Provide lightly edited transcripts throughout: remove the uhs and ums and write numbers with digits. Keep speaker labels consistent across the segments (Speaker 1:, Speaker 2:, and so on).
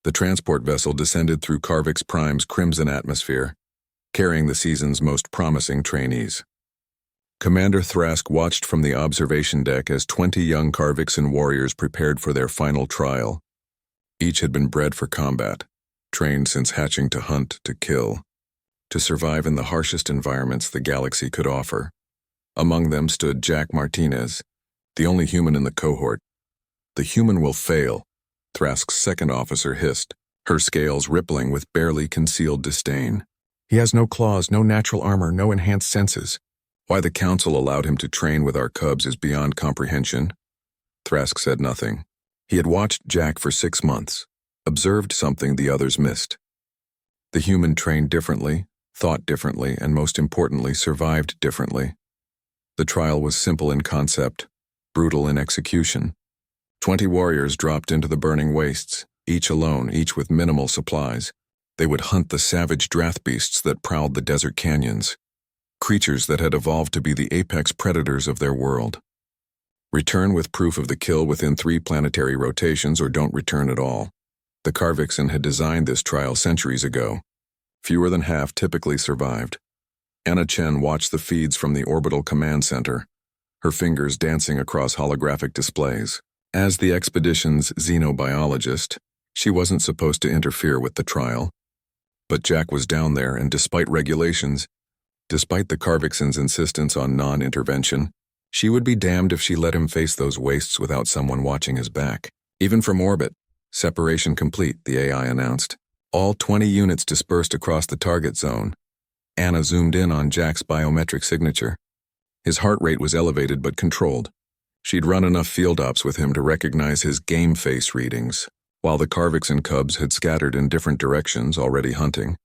Speaker 1: The transport vessel descended through Carvix Prime's crimson atmosphere, carrying the season's most promising trainees. Commander Thrask watched from the observation deck as 20 young Carvixan warriors prepared for their final trial. Each had been bred for combat, trained since hatching to hunt, to kill, to survive in the harshest environments the galaxy could offer. Among them stood Jack Martinez, the only human in the cohort. "The human will fail," Thrask's second officer hissed, her scales rippling with barely concealed disdain. "He has no claws, no natural armor, no enhanced senses. Why the Council allowed him to train with our cubs is beyond comprehension." Thrask said nothing. He had watched Jack for 6 months, observed something the others missed. The human trained differently, thought differently, and most importantly, survived differently. The trial was simple in concept, brutal in execution. 20 warriors dropped into the burning wastes, each alone, each with minimal supplies. They would hunt the savage drath beasts that prowled the desert canyons, creatures that had evolved to be the apex predators of their world. Return with proof of the kill within 3 planetary rotations or don't return at all. The Carvixan had designed this trial centuries ago. Fewer than half typically survived. Anna Chen watched the feeds from the orbital command center, her fingers dancing across holographic displays. As the expedition's xenobiologist, she wasn't supposed to interfere with the trial. But Jack was down there, and despite regulations, despite the Carvixan's insistence on non-intervention, she would be damned if she let him face those wastes without someone watching his back. Even from orbit. "Separation complete," the AI announced. All 20 units dispersed across the target zone. Anna zoomed in on Jack's biometric signature. His heart rate was elevated but controlled. She'd run enough field ops with him to recognize his game face readings. While the Carvixan cubs had scattered in different directions, already hunting,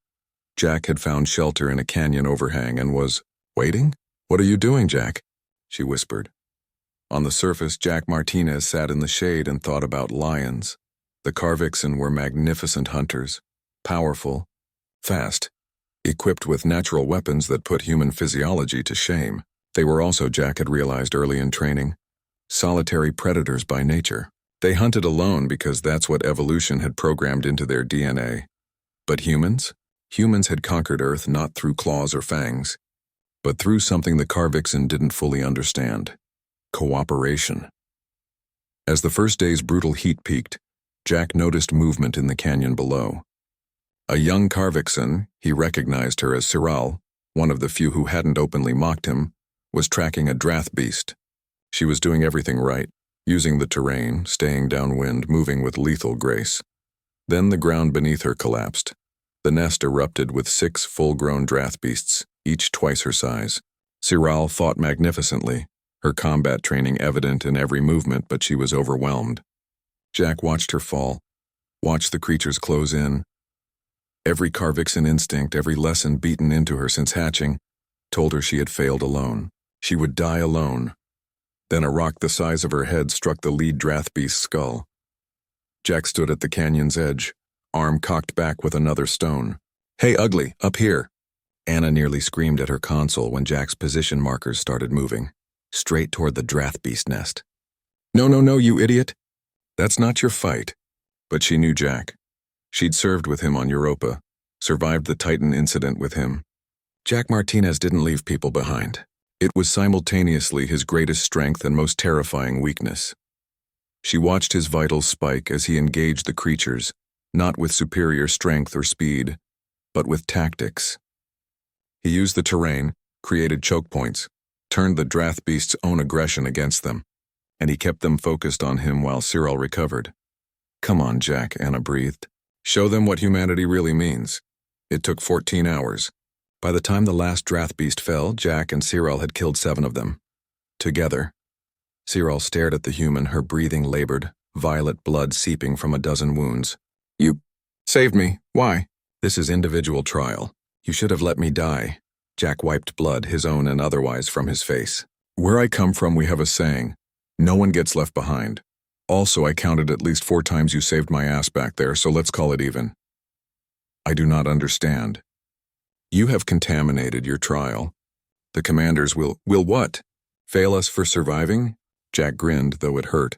Speaker 1: Jack had found shelter in a canyon overhang and was waiting. "What are you doing, Jack?" she whispered. On the surface, Jack Martinez sat in the shade and thought about lions. The Carvixan were magnificent hunters, powerful, fast, equipped with natural weapons that put human physiology to shame. They were also, Jack had realized early in training, solitary predators by nature. They hunted alone because that's what evolution had programmed into their DNA. But humans? Humans had conquered Earth not through claws or fangs, but through something the Carvixan didn't fully understand: cooperation. As the first day's brutal heat peaked, Jack noticed movement in the canyon below. A young Carvixan, he recognized her as Siral, one of the few who hadn't openly mocked him, was tracking a drath beast. She was doing everything right, using the terrain, staying downwind, moving with lethal grace. Then the ground beneath her collapsed. The nest erupted with 6 full-grown drath beasts, each twice her size. Siral fought magnificently, her combat training evident in every movement, but she was overwhelmed. Jack watched her fall, watched the creatures close in. Every Carvixan instinct, every lesson beaten into her since hatching, told her she had failed alone. She would die alone. Then a rock the size of her head struck the lead drath beast's skull. Jack stood at the canyon's edge, arm cocked back with another stone. "Hey, ugly, up here!" Anna nearly screamed at her console when Jack's position markers started moving, straight toward the drath beast nest. "No, no, no, you idiot! That's not your fight." But she knew Jack. She'd served with him on Europa, survived the Titan incident with him. Jack Martinez didn't leave people behind. It was simultaneously his greatest strength and most terrifying weakness. She watched his vitals spike as he engaged the creatures, not with superior strength or speed, but with tactics. He used the terrain, created choke points, turned the drath beast's own aggression against them, and he kept them focused on him while Siral recovered. "Come on, Jack," Anna breathed. "Show them what humanity really means." It took 14 hours. By the time the last drath beast fell, Jack and Siral had killed 7 of them. Together. Siral stared at the human, her breathing labored, violet blood seeping from a dozen wounds. "You saved me. Why?" "This is individual trial. You should have let me die." Jack wiped blood, his own and otherwise, from his face. "Where I come from, we have a saying. No one gets left behind. Also, I counted at least 4 times you saved my ass back there, so let's call it even." "I do not understand." "You have contaminated your trial. The commanders will what? Fail us for surviving?" Jack grinned, though it hurt.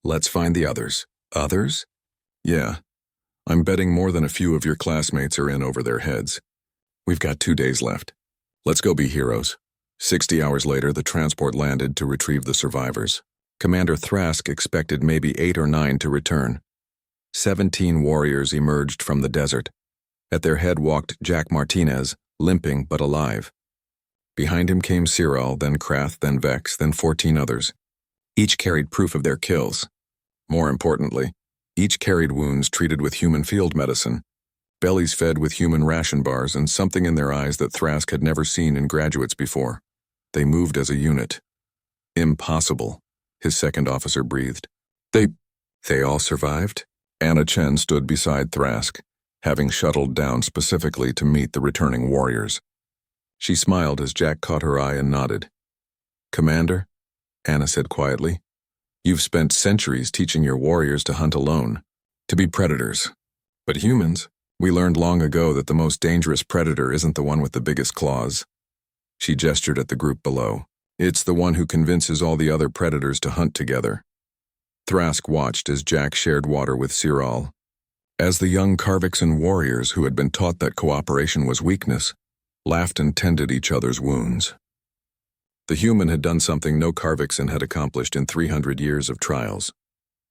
Speaker 1: "Let's find the others." "Others?" "Yeah. I'm betting more than a few of your classmates are in over their heads. We've got 2 days left. Let's go be heroes. 60 hours later, the transport landed to retrieve the survivors. Commander Thrask expected maybe 8 or 9 to return. 17 warriors emerged from the desert. At their head walked Jack Martinez, limping but alive. Behind him came Cyril, then Krath, then Vex, then 14 others. Each carried proof of their kills. More importantly, each carried wounds treated with human field medicine, bellies fed with human ration bars, and something in their eyes that Thrask had never seen in graduates before. They moved as a unit. Impossible, his second officer breathed. They all survived? Anna Chen stood beside Thrask, having shuttled down specifically to meet the returning warriors. She smiled as Jack caught her eye and nodded. Commander, Anna said quietly, you've spent centuries teaching your warriors to hunt alone, to be predators. But humans, we learned long ago that the most dangerous predator isn't the one with the biggest claws. She gestured at the group below. It's the one who convinces all the other predators to hunt together. Thrask watched as Jack shared water with Cyril. As the young Karvixan warriors who had been taught that cooperation was weakness, laughed and tended each other's wounds. The human had done something no Karvixan had accomplished in 300 years of trials.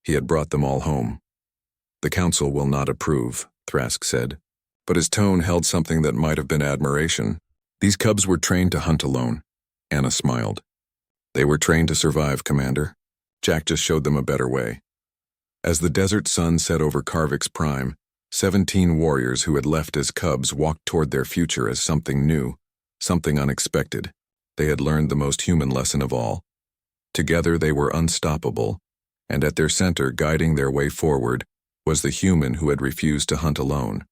Speaker 1: He had brought them all home. The council will not approve, Thrask said, but his tone held something that might have been admiration. These cubs were trained to hunt alone. Anna smiled. They were trained to survive, Commander. Jack just showed them a better way. As the desert sun set over Karvix Prime, 17 warriors who had left as cubs walked toward their future as something new, something unexpected. They had learned the most human lesson of all. Together they were unstoppable, and at their center, guiding their way forward, was the human who had refused to hunt alone.